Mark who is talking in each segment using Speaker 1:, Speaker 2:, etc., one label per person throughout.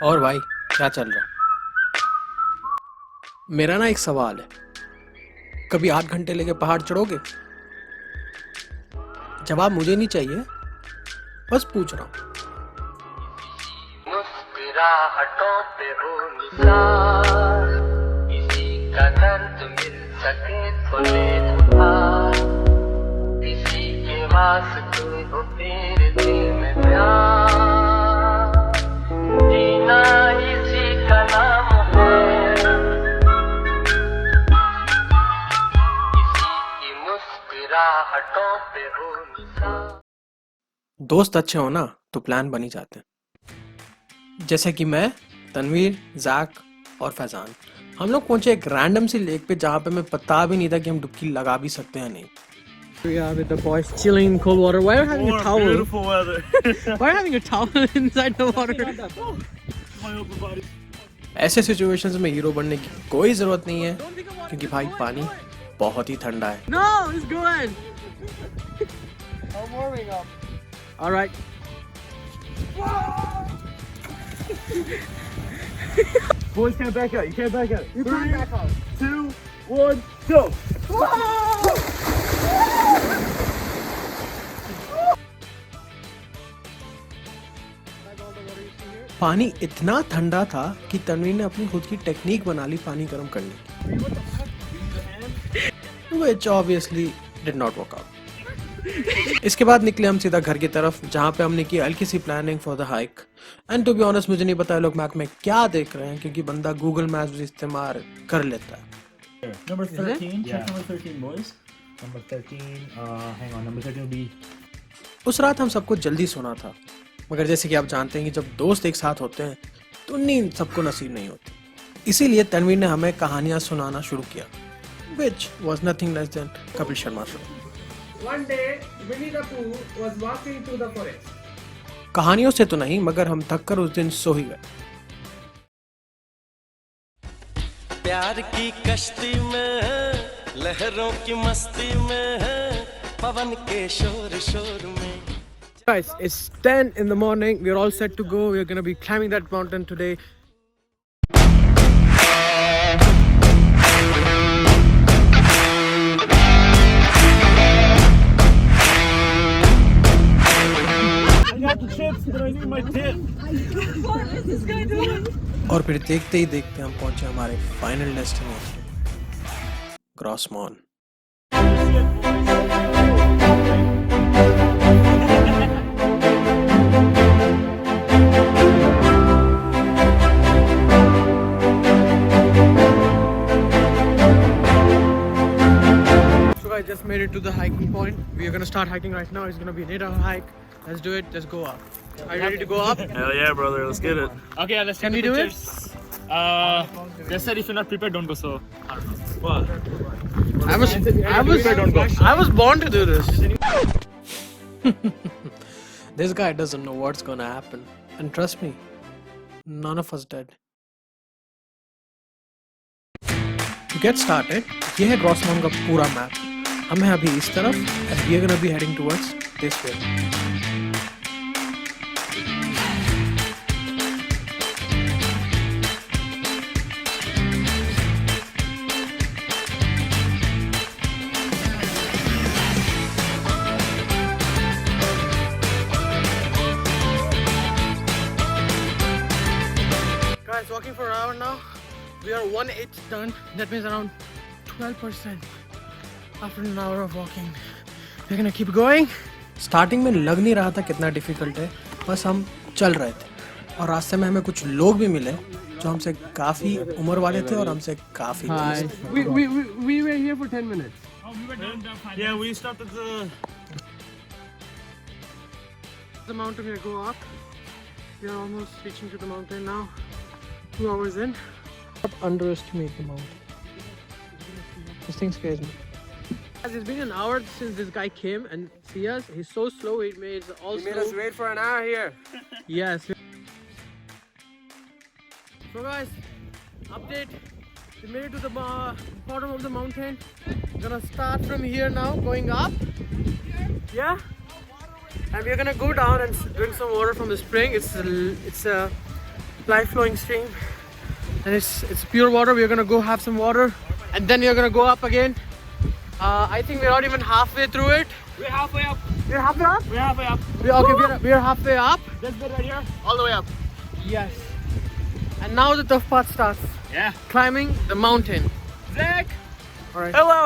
Speaker 1: और भाई क्या चल रहा है? मेरा ना एक सवाल है, कभी 8 घंटे लेके पहाड़ चढ़ोगे? जवाब मुझे नहीं चाहिए, बस पूछ रहा हूँ।
Speaker 2: मुस्कुराहटों पे हो निसार, किसी का दर्द मिल सके तो ले उधार, किसी के वास्ते हो तेरे दिल में प्यार, जीना इसी का नाम है, किसी की मुस्कुराहटों पे हो निसार।
Speaker 1: दोस्त अच्छे हो ना तो प्लान बन ही जाते हैं। जैसे कि मैं, तनवीर, जैक और फैजान हम लोग पहुंचे एक रैंडम सी लेक पे जहाँ पे हमें पता भी नहीं था कि हम डुबकी लगा भी सकते हैं नहीं। We are with the boys chilling in cold water. Why are you having a towel?
Speaker 3: Beautiful weather.
Speaker 1: Why are you having a towel inside the water?
Speaker 3: My upper body.
Speaker 1: ऐसे सिचुएशंस में हीरो बनने की कोई जरूरत नहीं है क्योंकि भाई पानी बहुत ही ठंडा है।
Speaker 4: No, it's good.
Speaker 3: I'm warming up.
Speaker 4: All right.
Speaker 3: Boys can't back out. You can't back out. You can't back out. 2, 1, go.
Speaker 1: पानी इतना ठंडा था कि तनवीर ने अपनी खुद की टेक्निक बना ली पानी गर्म करने की, which obviously did not work out. इसके बाद निकले हम सीधा घर की तरफ जहाँ पे हमने की हल्की सी planning for the hike. And to be honest मुझे नहीं पता लोग मैप में क्या देख रहे हैं क्योंकि बंदा गूगल मैप्स इस्तेमाल कर लेता है।
Speaker 3: Number 13.
Speaker 5: Yeah.
Speaker 3: Check number 13, boys.
Speaker 5: Number 13, hang on, number 13 will be...
Speaker 1: उस रात हम सबको जल्दी सोना था, मगर जैसे कि आप जानते हैं कि जब दोस्त एक साथ होते हैं तो नींद सबको नसीब नहीं होती। इसीलिए तनवीर ने हमें कहानियां सुनाना शुरू किया, which was nothing less than Kapil Sharma show.
Speaker 4: One day, Winnie the Pooh was walking through the forest.
Speaker 1: कहानियों से तो नहीं मगर हम थक कर उस दिन सो ही गए।
Speaker 2: प्यार की कश्ती में, लहरों की मस्ती में, पवन के शोर शोर में।
Speaker 1: Guys, it's 10 in the morning. We're all set to go. We're gonna be climbing that mountain today.
Speaker 3: I got the chips, but I need my tip.
Speaker 1: और फिर देखते ही देखते हम पहुंचे हमारे final destination Grossmont. I just made it to the hiking point. We are gonna start hiking right now. It's gonna be an 8-hour hike. Let's do it. Let's go up. Are you ready to go up?
Speaker 3: Hell yeah, brother. Let's get it.
Speaker 5: Okay, let's
Speaker 1: Can
Speaker 5: take
Speaker 1: we do it?
Speaker 5: pictures. They said if you're not prepared, don't go. So,
Speaker 3: What?
Speaker 1: I was born to do this. This guy doesn't know what's gonna happen, and trust me, none of us did. To get started, ये है ग्रॉसमॉन का पूरा map. हम हैं अभी इस तरफ and we are gonna be heading towards this way. Guys, walking for an hour now. We are 1/8 done. That means around 12% after an hour of walking. We're gonna keep going. Starting में लग नहीं रहा था कितना difficult है, बस हम चल रहे थे और रास्ते में हमें कुछ लोग भी मिले जो हमसे काफी उम्र वाले थे और हमसे काफी तेज थे।
Speaker 4: We were here for 10 minutes.
Speaker 5: oh, we were done.
Speaker 3: Yeah, we stopped at the...
Speaker 4: The mountain we go up. We are almost reaching to the mountain now. 2 hours in.
Speaker 1: Don't underestimate the mountain. This thing scares me.
Speaker 4: Guys, it's been an hour since this guy came and see us. He's so slow. He made us
Speaker 1: wait for an hour here.
Speaker 4: Yes. So guys, update. We made it to the bottom of the mountain. We're gonna start from here now, going up. Yeah. And we're gonna go down and drink some water from the spring. It's life flowing stream, and it's pure water. We're gonna go have some water, and then we're gonna go up again. I think we're not even halfway through it.
Speaker 5: We're halfway up.
Speaker 4: We're halfway up.
Speaker 5: We're halfway up.
Speaker 4: We're halfway up.
Speaker 5: This bit right here, all the way up.
Speaker 4: Yes. And now the tough part starts.
Speaker 5: Yeah.
Speaker 4: Climbing the mountain.
Speaker 5: Zach.
Speaker 4: All right.
Speaker 5: Hello,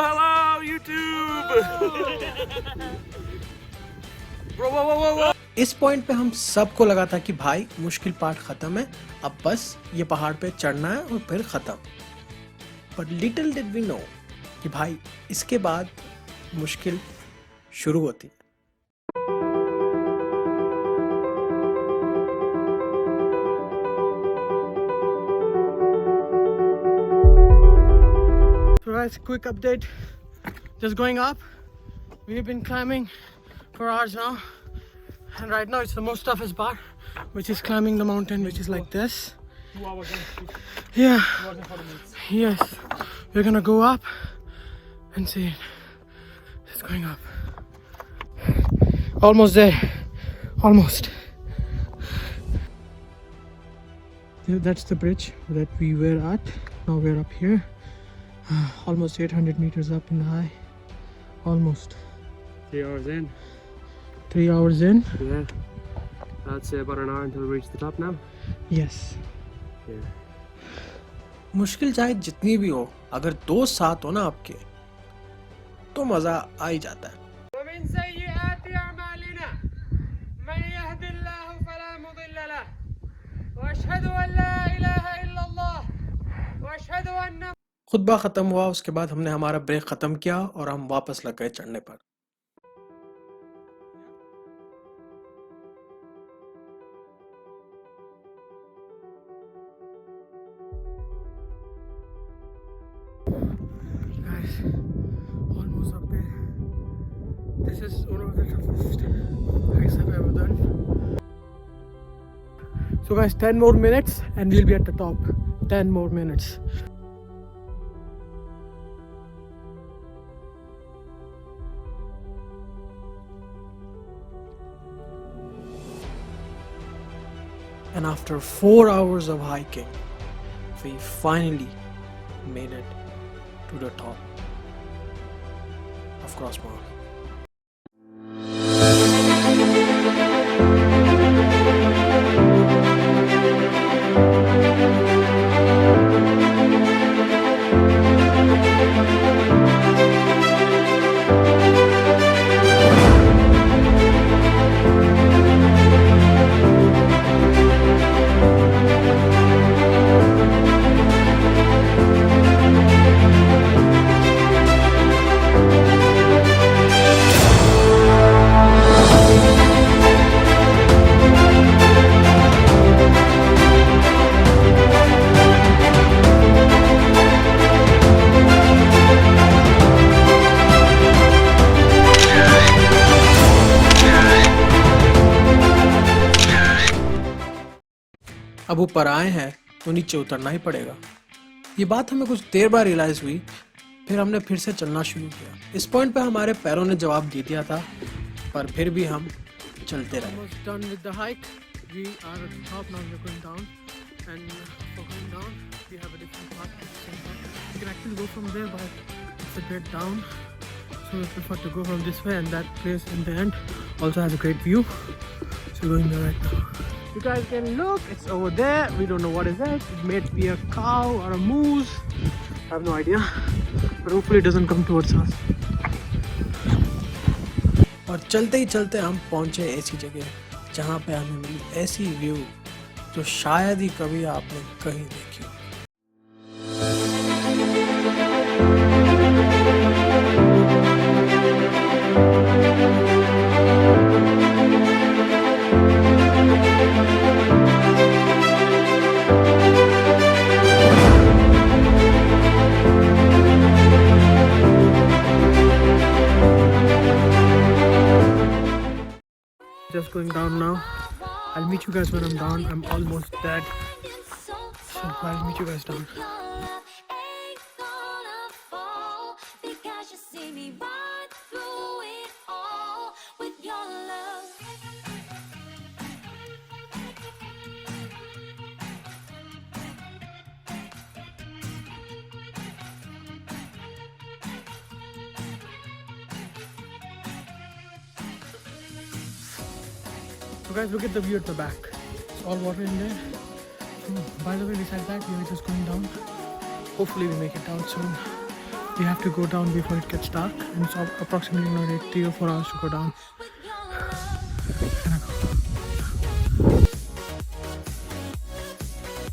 Speaker 5: YouTube.
Speaker 4: Bro, whoa.
Speaker 1: इस point पे हम सबको लगा था कि भाई मुश्किल part खत्म है, अब बस ये पहाड़ पे चढ़ना है और फिर खत्म। But little did we know कि भाई इसके बाद मुश्किल शुरू होती है।
Speaker 4: So guys, quick update. Just going up. We've been climbing for hours now. And right now it's the most toughest part, which is climbing the mountain, which is like this.
Speaker 5: 2 hours and
Speaker 4: Yeah.
Speaker 5: 2 hours and 40 minutes.
Speaker 4: Yes. We're gonna go up and see it. It's going up. Almost there. Almost. That's the bridge that we were at. Now we're up here. Almost 800 meters up in the high. Almost.
Speaker 5: 3 hours in.
Speaker 4: 3 hours in.
Speaker 5: Yeah. I'd say about an hour until we reach the top now.
Speaker 4: Yes.
Speaker 5: Yeah.
Speaker 1: मुश्किल चाहे जितनी भी हो, अगर दोस्त साथ हो ना आपके, तो मजा आ ही जाता है।
Speaker 4: ومن سيئات أعمالنا من يهد الله فلا مضل له وأشهد أن لا إله إلا الله وأشهد أن
Speaker 1: खुतबा खत्म हुआ, उसके बाद हमने हमारा ब्रेक खत्म किया और हम वापस लग गए चढ़ने पर।
Speaker 4: Guys, almost up there. This is one of the toughest hikes I've ever done. So guys, 10 more minutes and we'll be at the top. 10 more minutes.
Speaker 1: And after 4 hours of hiking, we finally made it to the top of Crossmark. अब ऊपर आए हैं तो नीचे उतरना ही पड़ेगा। ये बात हमें कुछ देर बाद रियलाइज हुई, फिर हमने फिर से चलना शुरू किया। इस पॉइंट पे हमारे पैरों ने जवाब दे दिया था, पर फिर भी हम चलते रहे।
Speaker 4: Almost done with the hike. We are at the top now. We're going down, and for going down, we have a different path at the same time. You can actually go from there, but it's a bit down. So we prefer to go from this way, and that place in the end also has a great view. So we're going there right now. You guys can look. It's over there. We don't know what is that. It may be a cow or a moose. I have no idea. But hopefully it doesn't come towards us.
Speaker 1: और चलते ही चलते हम पहुंचे ऐसी जगह जहां पे हमें मिली ऐसी व्यू जो शायद ही कभी आपने कहीं देखी हो।
Speaker 4: Just going down now. I'll meet you guys when I'm down. I'm almost dead. So I'll meet you guys down. So guys, look at the view at the back. It's all water in there. So, by the way, besides that, we are just going down. Hopefully we make it down soon. We have to go down before it gets dark, and it's approximately not 3 or 4 hours to go down.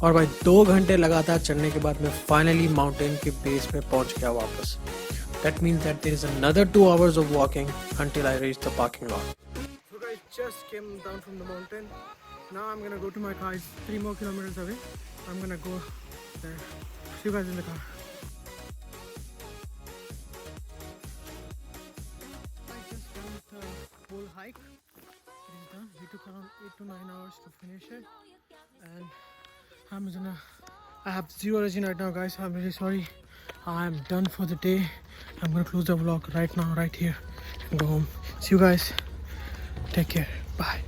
Speaker 1: और भाई 2 घंटे लगातार चढ़ने के बाद मैं finally mountain के base पे पहुंच गया वापस. That means that there is another 2 hours of walking until I reach the parking lot.
Speaker 4: So guys, just came down from the mountain. Now I'm gonna go to my car. It's 3 more kilometers away. I'm gonna go there. See you guys in the car. I just done the whole hike. It is done. We took around 8 to 9 hours to finish it. And I have zero energy right now, guys. I'm really sorry. I'm done for the day. I'm gonna close the vlog right now, right here, and go home. See you guys. Take care. Bye.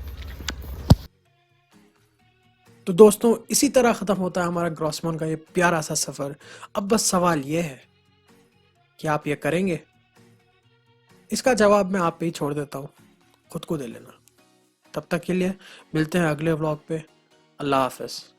Speaker 1: तो दोस्तों इसी तरह ख़त्म होता है हमारा ग्रॉसमॉन का ये प्यारा सा सफ़र. अब बस सवाल ये है कि आप ये करेंगे? इसका जवाब मैं आप पे ही छोड़ देता हूँ, खुद को दे लेना. तब तक के लिए मिलते हैं अगले व्लॉग पे. अल्लाह हाफ़िज़.